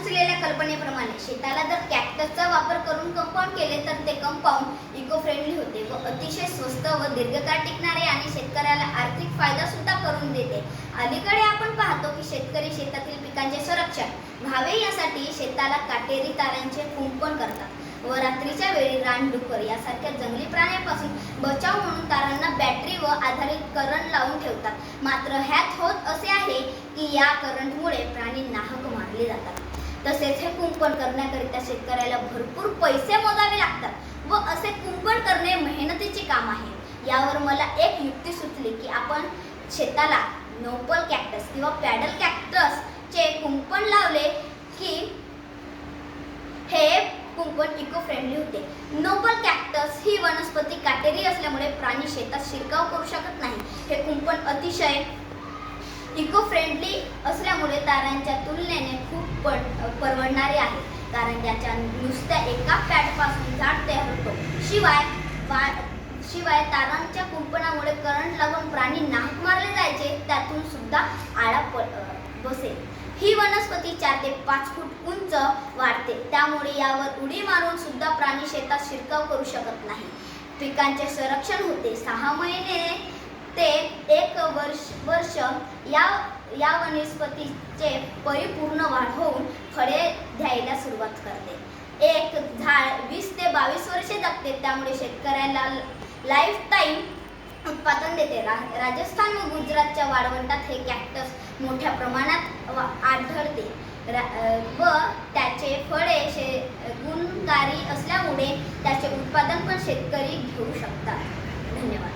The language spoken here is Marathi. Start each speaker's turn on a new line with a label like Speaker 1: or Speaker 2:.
Speaker 1: सुचलेल्या कल्पनेप्रमाणे शेताला जर कॅक्टसचा वापर करून कंपाऊंड केले तर ते कंपाऊंड इको फ्रेंडली होते व अतिशय स्वस्त व दीर्घकाळ टिकणारे आणि शेतकऱ्याला आर्थिक फायदा सुद्धा करून देते। अलीकडे आपण पाहतो की शेतकरी शेतातील पिकांचे संरक्षण व्हावे यासाठी शेताला काटेरी तारांचे कुंपण करतात व रात्रीच्या वेळी रानडुक्कर यासारख्या जंगली प्राण्यांपासून बचाव म्हणून तारांना बॅटरी व आधारित करंट लावून ठेवतात। मात्र ह्यात होत असे आहे की या करंटमुळे प्राणी नाहक मारले जातात। तसेच हे कुंपण करण्याकरिता शेतकऱ्याला भरपूर पैसे मोजावे लागतात व असे कुंपण करणे मेहनतीचे काम आहे। यावर मला एक युक्ती सुचली की आपण शेताला नोबल कॅक्टस किंवा पॅडल कॅक्टस चे कुंपण लावले की हे कुंपण इको फ्रेंडली होते। नोबल कॅक्टस ही वनस्पती काटेरी असल्यामुळे प्राणी शेतात शिरकाव करू शकत नाही। हे कुंपण अतिशय इको फ्रेंडली असल्यामुळे तारांच्या तुलनेने खूप परवडणारे आहे, कारण त्याच्या नुसत्या एका पॅडपासून झाड तयार होतो। शिवाय तारांच्या कुंपणामुळे करंट लागून प्राणी नाहक मारले जायचे त्यातून सुद्धा आळा बसेल। ही वनस्पती 4 ते 5 फूट उंच वाढते, त्यामुळे यावर उडी मारून सुद्धा प्राणी शेतात शिरकाव करू शकत नाही। पिकांचे संरक्षण होते। 6 महिने ते 1 वर्ष या वनस्पतीचे परिपूर्ण वाढ होऊन फळे द्यायला सुरुवात करते। एक झाड 20 ते 22 वर्षे जगते, त्यामुळे शेतकऱ्याला लाईफ टाईम उत्पादन देते। राजस्थान व गुजरातच्या वाळवंटात हे कॅक्टस मोठ्या प्रमाणात आढळते व त्याचे फळे गुणकारी असल्यामुळे त्याचे उत्पादन पण शेतकरी घेऊ शकतात। धन्यवाद।